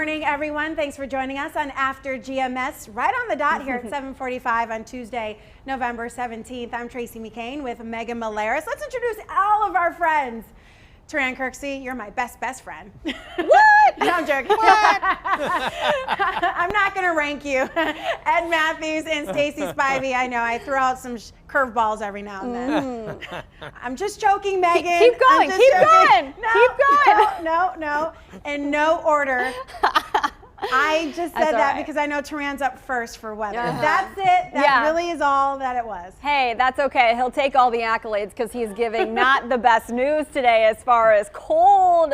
morning, everyone. Thanks for joining us on After GMS, right on the dot here at 7:45 on Tuesday, November 17th. I'm Tracy McCain with Megan Malaris. Let's introduce all of our friends. Taran Kirksey, you're my best friend. What? No, I'm joking. What? I'm not going to rank you. Ed Matthews and Stacy Spivey. I know I throw out some curveballs every now and then. I'm just joking, Megan. Keep going. Keep going. No, keep going. No. In no order. I just said that because I know Taran's up first for weather. That's it. That really is all that it was. Hey, that's okay. He'll take all the accolades because he's giving not the best news today as far as cold,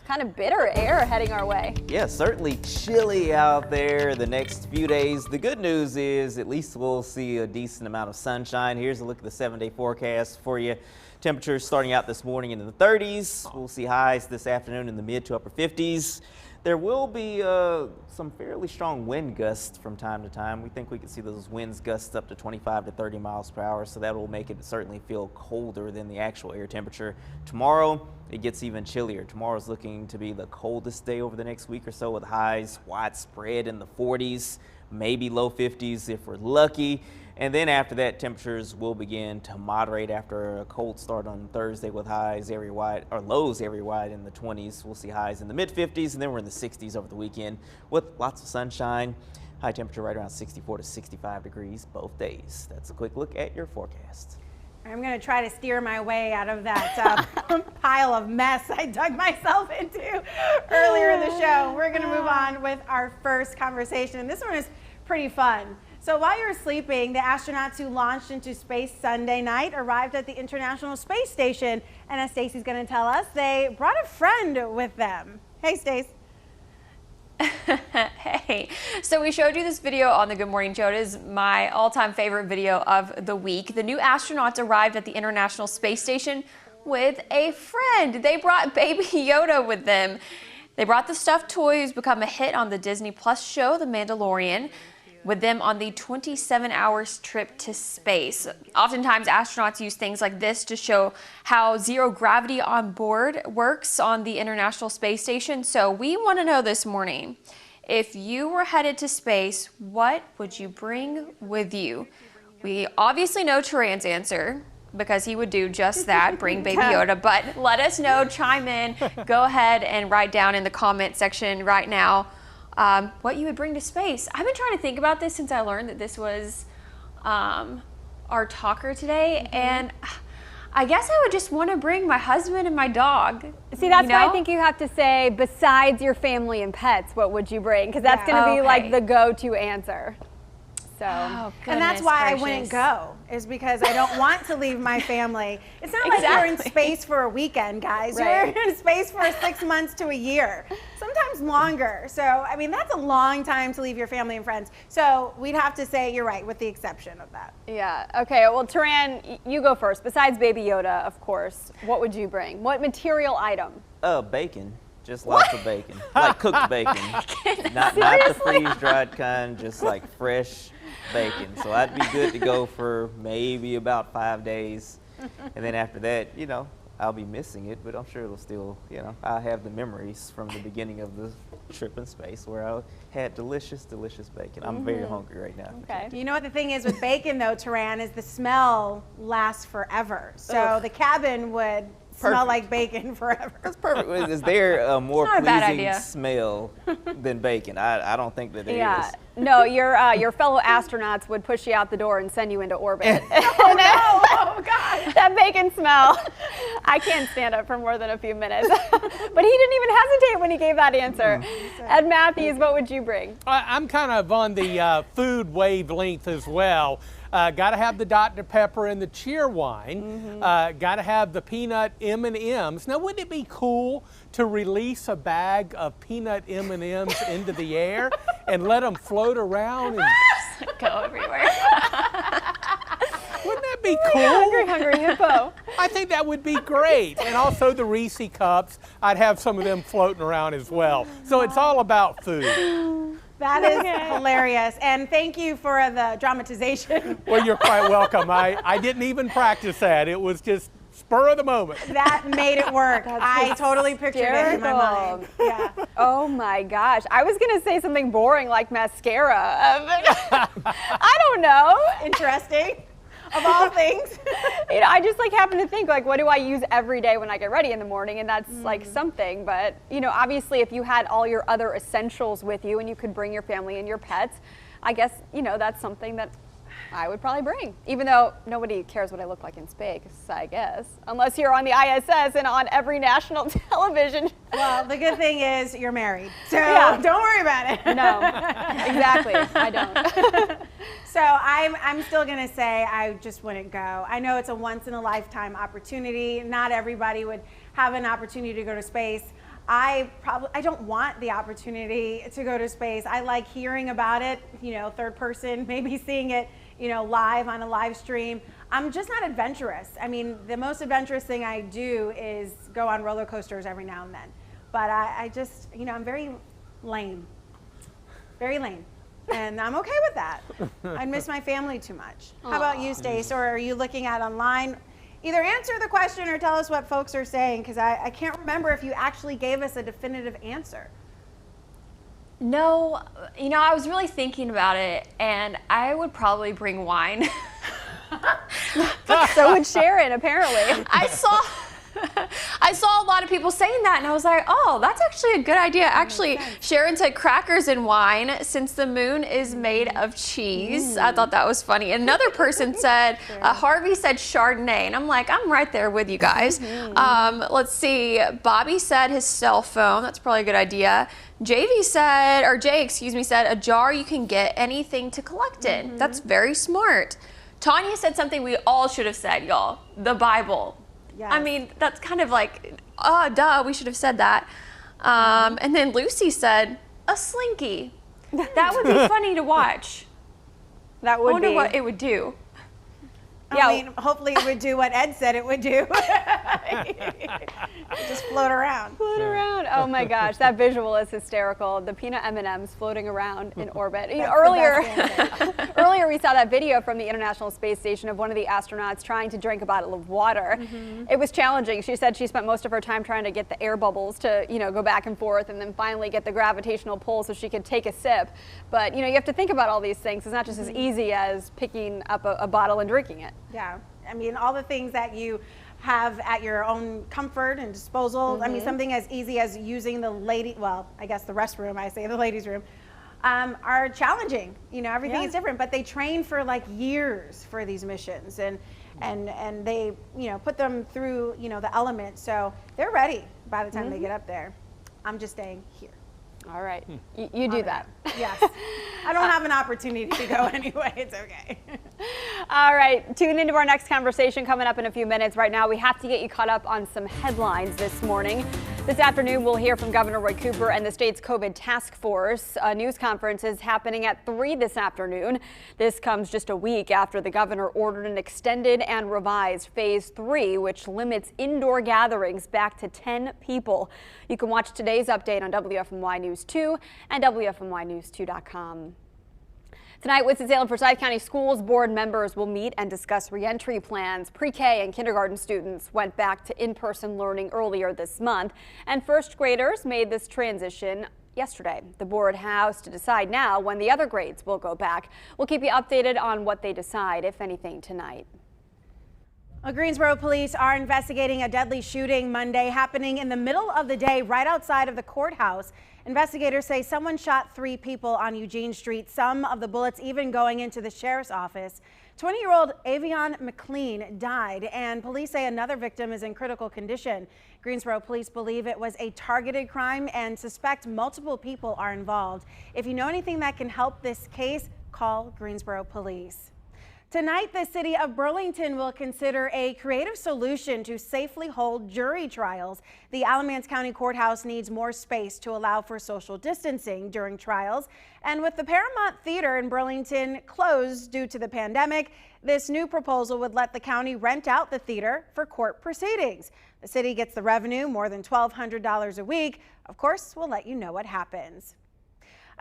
kind of bitter air heading our way. Yeah, certainly chilly out there the next few days. The good news is at least we'll see a decent amount of sunshine. Here's a look at the 7-day forecast for you. Temperatures starting out this morning into the 30s. We'll see highs this afternoon in the mid to upper 50s. There will be some fairly strong wind gusts from time to time. We think we could see those winds gusts up to 25 to 30 miles per hour, so that will make it certainly feel colder than the actual air temperature. Tomorrow, it gets even chillier. Tomorrow's looking to be the coldest day over the next week or so, with highs widespread in the 40s, maybe low 50s if we're lucky. And then after that, temperatures will begin to moderate after a cold start on Thursday with highs area-wide, or lows area-wide in the 20s. We'll see highs in the mid-50s, and then we're in the 60s over the weekend with lots of sunshine. High temperature right around 64 to 65 degrees both days. That's a quick look at your forecast. I'm going to try to steer my way out of that pile of mess I dug myself into earlier in the show. We're going to move on with our first conversation. This one is pretty fun. So while you're sleeping, the astronauts who launched into space Sunday night arrived at the International Space Station. And as Stacy's going to tell us, they brought a friend with them. Hey, Stace. Hey, so we showed you this video on the Good Morning Show. It is my all-time favorite video of the week. The new astronauts arrived at the International Space Station with a friend. They brought Baby Yoda with them. They brought the stuffed toy who's become a hit on the Disney Plus show, The Mandalorian, with them on the 27 hours trip to space. Oftentimes, astronauts use things like this to show how zero gravity on board works on the International Space Station. So we want to know this morning, if you were headed to space, what would you bring with you? We obviously know Taran's answer, because he would do just that, bring Baby Yoda, but let us know, chime in, go ahead and write down in the comment section right now what you would bring to space. I've been trying to think about this since I learned that this was our talker today, and I guess I would just want to bring my husband and my dog. See, that's why I think you have to say, besides your family and pets, what would you bring? Because that's going to be like the go-to answer. So, and that's why I wouldn't go, is because I don't want to leave my family. It's not like you're in space for a weekend, guys. You're in space for 6 months to a year, sometimes longer. So, I mean, that's a long time to leave your family and friends. So we'd have to say you're right, with the exception of that. Yeah, okay, well, Taran, you go first. Besides Baby Yoda, of course, what would you bring? What material item? Bacon. Just lots of bacon. Like cooked bacon. Not the freeze-dried kind, just like fresh bacon. So I'd be good to go for maybe about 5 days. And then after that, you know, I'll be missing it, but I'm sure it'll still, you know, I'll have the memories from the beginning of the trip in space where I had delicious bacon. I'm very hungry right now. Okay. You know what the thing is with bacon, though, Taran, is the smell lasts forever. So the cabin would smell like bacon forever. That's perfect. Is there a more pleasing smell than bacon? I don't think that there is. No, your fellow astronauts would push you out the door and send you into orbit. Oh, no. Oh, God. That bacon smell. I can't stand it for more than a few minutes. But he didn't even hesitate when he gave that answer. Ed Matthews, what would you bring? I'm kind of on the food wavelength as well. Got to have the Dr. Pepper and the cheer wine. Got to have the peanut M&Ms. Now, wouldn't it be cool to release a bag of peanut M&Ms into the air and let them float around and go everywhere? Wouldn't that be cool? Hungry hippo. I think that would be great. And also the Reese cups. I'd have some of them floating around as well. So it's all about food. That is hilarious, and thank you for the dramatization. Well, you're quite welcome. I didn't even practice that. It was just spur of the moment. That made it work. I totally pictured it in my mind. Yeah. Oh my gosh. I was going to say something boring like mascara. I don't know. Interesting. Of all things. You know, I just like happen to think like, what do I use every day when I get ready in the morning? And that's like something. But, you know, obviously if you had all your other essentials with you and you could bring your family and your pets, I guess, you know, that's something that I would probably bring, even though nobody cares what I look like in space, I guess, unless you're on the ISS and on every national television. Well, the good thing is you're married, so don't worry about it. No, exactly, I don't. So I'm still gonna say I just wouldn't go. I know it's a once in a lifetime opportunity. Not everybody would have an opportunity to go to space. I don't want the opportunity to go to space. I like hearing about it, you know, third person, maybe seeing it, you know, live on a live stream. I'm just not adventurous. I mean, the most adventurous thing I do is go on roller coasters every now and then. But I just, you know, I'm very lame. Very lame. And I'm okay with that. I'd miss my family too much. How about you, Stace? Or are you looking at online? Either answer the question or tell us what folks are saying, because I can't remember if you actually gave us a definitive answer. No, you know, I was really thinking about it, and I would probably bring wine. So would Sharon, apparently. I saw a lot of people saying that, and I was like, oh, that's actually a good idea. Actually, Sharon said crackers and wine, since the moon is made of cheese. I thought that was funny. Another person said, Harvey said Chardonnay, and I'm like, I'm right there with you guys. Let's see, Bobby said his cell phone. That's probably a good idea. Jay, excuse me, said a jar you can get anything to collect in. That's very smart. Tanya said something we all should have said, y'all, the Bible. Yes. I mean, that's kind of like, duh, we should have said that. And then Lucy said, a slinky. That would be funny to watch. That would I wonder what it would do. I mean, hopefully it would do what Ed said it would do. Just float around. Float around. Oh my gosh, that visual is hysterical. The peanut M&Ms floating around in orbit. You know, earlier we saw that video from the International Space Station of one of the astronauts trying to drink a bottle of water. It was challenging. She said she spent most of her time trying to get the air bubbles to, you know, go back and forth, and then finally get the gravitational pull so she could take a sip. But, you know, you have to think about all these things. It's not just as easy as picking up a bottle and drinking it. Yeah, I mean, all the things that you have at your own comfort and disposal. I mean, something as easy as using the restroom, I say the ladies' room, are challenging. You know, everything is different, but they train for like years for these missions, and they, you know, put them through, you know, the elements, so they're ready by the time they get up there. I'm just staying here. All right, you do that. Yes, I don't have an opportunity to go anyway. It's okay. All right, tune into our next conversation coming up in a few minutes. Right now, we have to get you caught up on some headlines this morning. This afternoon, we'll hear from Governor Roy Cooper and the state's COVID task force. A news conference is happening at 3 this afternoon. This comes just a week after the governor ordered an extended and revised Phase 3, which limits indoor gatherings back to 10 people. You can watch today's update on WFMY News 2 and WFMYnews2.com. Tonight, Winston-Salem Forsyth County Schools Board members will meet and discuss reentry plans. Pre-K and kindergarten students went back to in-person learning earlier this month, and first graders made this transition yesterday. The board has to decide now when the other grades will go back. We'll keep you updated on what they decide, if anything, tonight. Well, Greensboro police are investigating a deadly shooting Monday happening in the middle of the day right outside of the courthouse. Investigators say someone shot 3 people on Eugene Street, some of the bullets even going into the sheriff's office. 20-year-old Avion McLean died, and police say another victim is in critical condition. Greensboro police believe it was a targeted crime and suspect multiple people are involved. If you know anything that can help this case, call Greensboro Police. Tonight, the city of Burlington will consider a creative solution to safely hold jury trials. The Alamance County Courthouse needs more space to allow for social distancing during trials. And with the Paramount Theater in Burlington closed due to the pandemic, this new proposal would let the county rent out the theater for court proceedings. The city gets the revenue, more than $1,200 a week. Of course, we'll let you know what happens.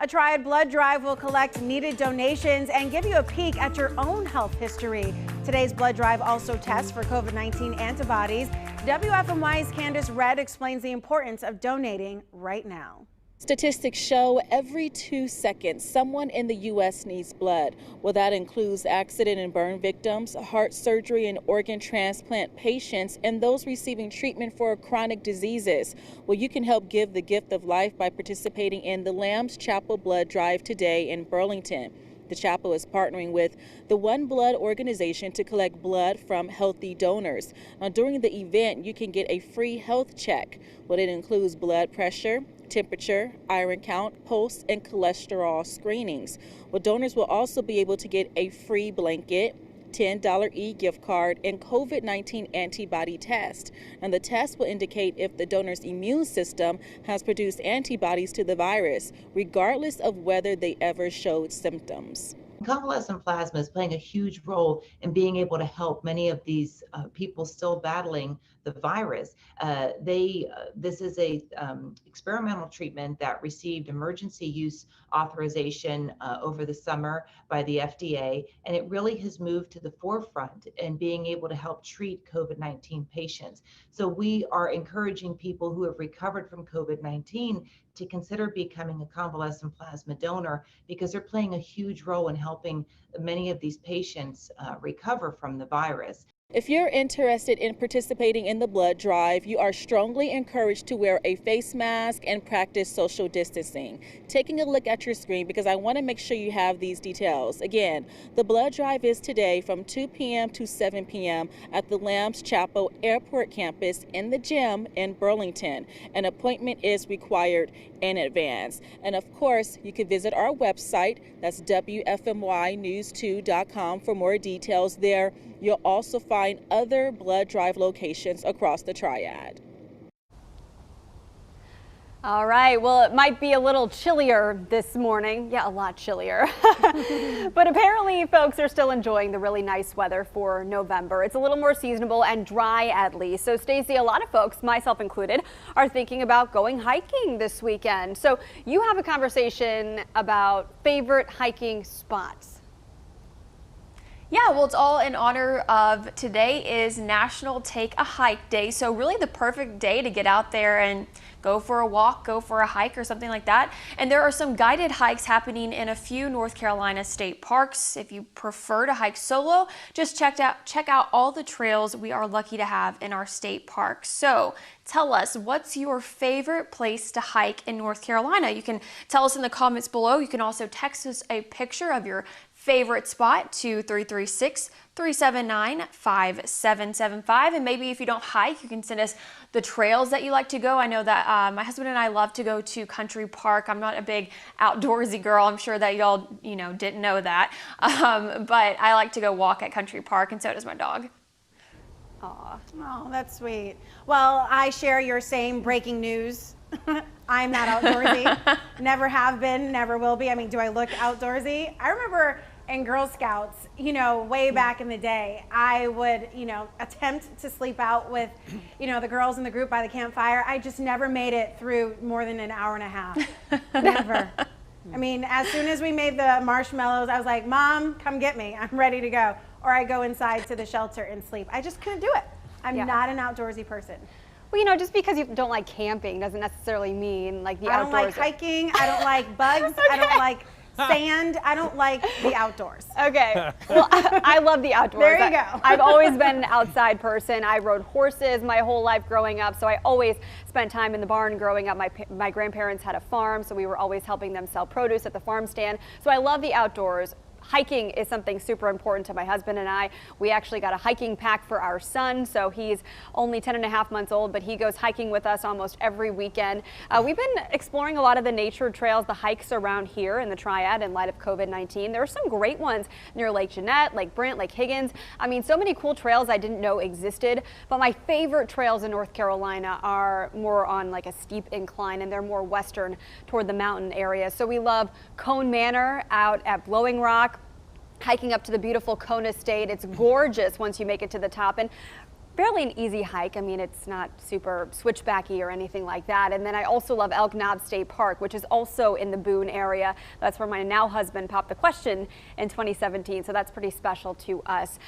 A Triad blood drive will collect needed donations and give you a peek at your own health history. Today's blood drive also tests for COVID-19 antibodies. WFMY's Candace Redd explains the importance of donating right now. Statistics show every 2 seconds someone in the U.S. needs blood. Well, that includes accident and burn victims, heart surgery and organ transplant patients, and those receiving treatment for chronic diseases. Well, you can help give the gift of life by participating in the Lamb's Chapel Blood Drive today in Burlington. The chapel is partnering with the One Blood organization to collect blood from healthy donors. Now, during the event, you can get a free health check. Well, it includes blood pressure, temperature, iron count, pulse, and cholesterol screenings. Well, donors will also be able to get a free blanket, $10 e-gift card, and COVID-19 antibody test. And the test will indicate if the donor's immune system has produced antibodies to the virus, regardless of whether they ever showed symptoms. Convalescent plasma is playing a huge role in being able to help many of these people still battling the virus. This is a experimental treatment that received emergency use authorization over the summer by the FDA, and it really has moved to the forefront in being able to help treat COVID-19 patients. So we are encouraging people who have recovered from COVID-19 to consider becoming a convalescent plasma donor, because they're playing a huge role in helping many of these patients recover from the virus. If you're interested in participating in the blood drive, you are strongly encouraged to wear a face mask and practice social distancing. Taking a look at your screen, because I want to make sure you have these details. Again, the blood drive is today from 2 p.m. to 7 p.m. at the Lamb's Chapel Airport campus in the gym in Burlington. An appointment is required in advance. And of course, you can visit our website. That's WFMYnews2.com for more details there. You'll also find other blood drive locations across the Triad. All right, well, it might be a little chillier this morning. Yeah, a lot chillier. But apparently folks are still enjoying the really nice weather for November. It's a little more seasonable and dry at least. So Stacey, a lot of folks, myself included, are thinking about going hiking this weekend. So you have a conversation about favorite hiking spots. Yeah, well, it's all in honor of today is National Take a Hike Day. So really the perfect day to get out there and go for a walk, go for a hike or something like that. And there are some guided hikes happening in a few North Carolina state parks. If you prefer to hike solo, just check out all the trails we are lucky to have in our state parks. So tell us, what's your favorite place to hike in North Carolina? You can tell us in the comments below. You can also text us a picture of your favorite spot to 336-379-5775. And maybe if you don't hike, you can send us the trails that you like to go. I know that my husband and I love to go to Country Park. I'm not a big outdoorsy girl. I'm sure that y'all, didn't know that. But I like to go walk at Country Park, and so does my dog. Aw, oh, that's sweet. Well, I share your same breaking news. I'm not outdoorsy. Never have been, never will be. I mean, do I look outdoorsy? I remember in Girl Scouts, way back in the day, I would, attempt to sleep out with, the girls in the group by the campfire. I just never made it through more than an hour and a half. Never. I mean, as soon as we made the marshmallows, I was like, Mom, come get me. I'm ready to go. Or I go inside to the shelter and sleep. I just couldn't do it. I'm not an outdoorsy person. Well, just because you don't like camping doesn't necessarily mean like the outdoors. I don't like hiking. I don't like bugs. Okay. I don't like sand. I don't like the outdoors. Okay. Well, I love the outdoors. There you go. I've always been an outside person. I rode horses my whole life growing up, so I always spent time in the barn growing up. My grandparents had a farm, so we were always helping them sell produce at the farm stand. So I love the outdoors. Hiking is something super important to my husband and I. We actually got a hiking pack for our son, so he's only 10.5 months old, but he goes hiking with us almost every weekend. We've been exploring a lot of the nature trails, the hikes around here in the Triad in light of COVID-19. There are some great ones near Lake Jeanette, Lake Brent, Lake Higgins. I mean, so many cool trails I didn't know existed, but my favorite trails in North Carolina are more on like a steep incline, and they're more western toward the mountain area. So we love Cone Manor out at Blowing Rock, hiking up to the beautiful Kona State. It's gorgeous once you make it to the top. And fairly an easy hike. I mean, it's not super switchbacky or anything like that. And then I also love Elk Knob State Park, which is also in the Boone area. That's where my now husband popped the question in 2017. So that's pretty special to us.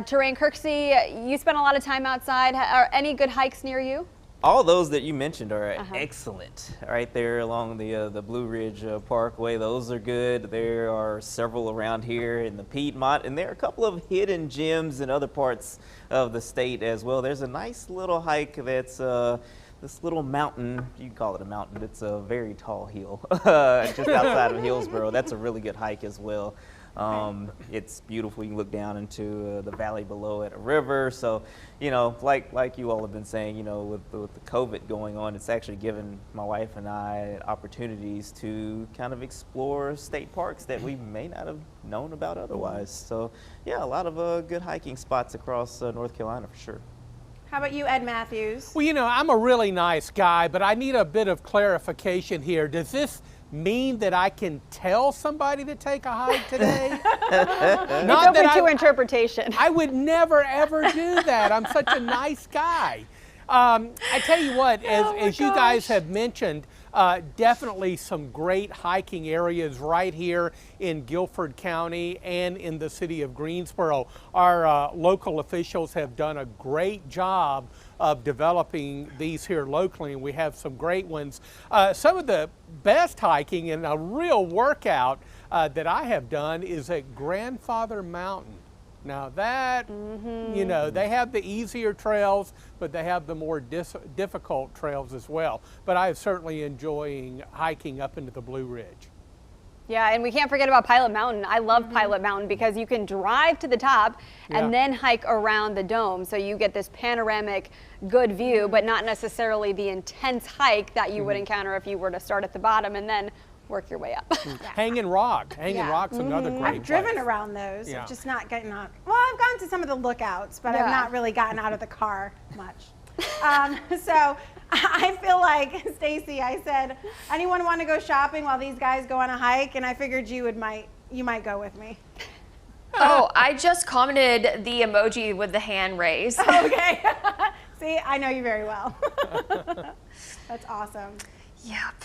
Terrain Kirksey, you spent a lot of time outside. Are any good hikes near you? All those that you mentioned are excellent. Right there along the Blue Ridge Parkway, those are good. There are several around here in the Piedmont, and there are a couple of hidden gems in other parts of the state as well. There's a nice little hike that's this little mountain. You can call it a mountain. It's a very tall hill just outside of Hillsboro. That's a really good hike as well. It's beautiful. You can look down into the valley below at a river. So, you know, like you all have been saying, you know, with the COVID going on, it's actually given my wife and I opportunities to kind of explore state parks that we may not have known about otherwise. So, yeah, a lot of good hiking spots across North Carolina for sure. How about you, Ed Matthews? Well, you know, I'm a really nice guy, but I need a bit of clarification here. Does this mean that I can tell somebody to take a hike today? Not open to interpretation. I would never, ever do that. I'm such a nice guy. I tell you what, as you guys have mentioned, definitely some great hiking areas right here in Guilford County and in the city of Greensboro. Our local officials have done a great job of developing these here locally, and we have some great ones. Some of the best hiking and a real workout that I have done is at Grandfather Mountain. Now that, you know, they have the easier trails, but they have the more difficult trails as well. But I am certainly enjoying hiking up into the Blue Ridge. Yeah, and we can't forget about Pilot Mountain. I love Pilot Mountain because you can drive to the top and then hike around the dome. So you get this panoramic good view, but not necessarily the intense hike that you would encounter if you were to start at the bottom and then work your way up. Hanging Rock's another great I've driven place. around those, just not getting out. Well, I've gone to some of the lookouts, but I've not really gotten out of the car much. So I feel like, Stacy, I said, anyone want to go shopping while these guys go on a hike? And I figured you might go with me. Oh, I just commented the emoji with the hand raise. Okay. See, I know you very well. That's awesome. Yep.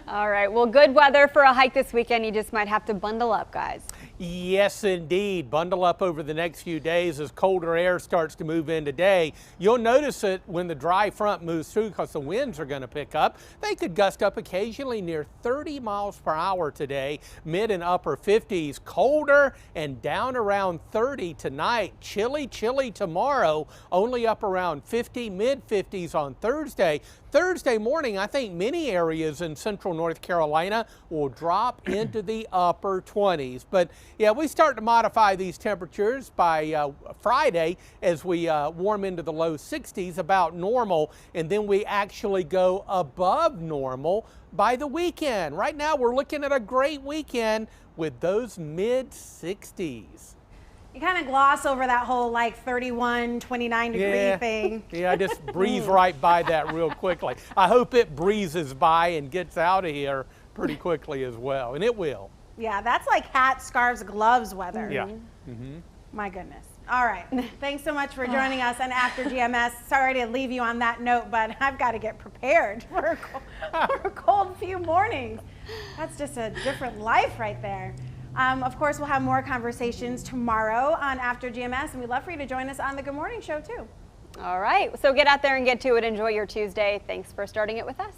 All right, well, good weather for a hike this weekend. You just might have to bundle up, guys. Yes, indeed. Bundle up over the next few days as colder air starts to move in today. You'll notice it when the dry front moves through because the winds are going to pick up. They could gust up occasionally near 30 miles per hour today, mid and upper 50s. Colder and down around 30 tonight. Chilly tomorrow, only up around 50, mid 50s on Thursday. Thursday morning, I think many areas in central North Carolina will drop into the upper 20s. But yeah, we start to modify these temperatures by Friday as we warm into the low 60s, about normal, and then we actually go above normal by the weekend. Right now, we're looking at a great weekend with those mid 60s. You kind of gloss over that whole like 31, 29 degree thing. Yeah, I just breeze right by that real quickly. I hope it breezes by and gets out of here pretty quickly as well, and it will. Yeah, that's like hats, scarves, gloves weather. Yeah. My goodness. All right. Thanks so much for joining us on After GMS. Sorry to leave you on that note, but I've got to get prepared for a cold few mornings. That's just a different life right there. Of course, we'll have more conversations tomorrow on After GMS, and we'd love for you to join us on the Good Morning Show, too. All right, so get out there and get to it. Enjoy your Tuesday. Thanks for starting it with us.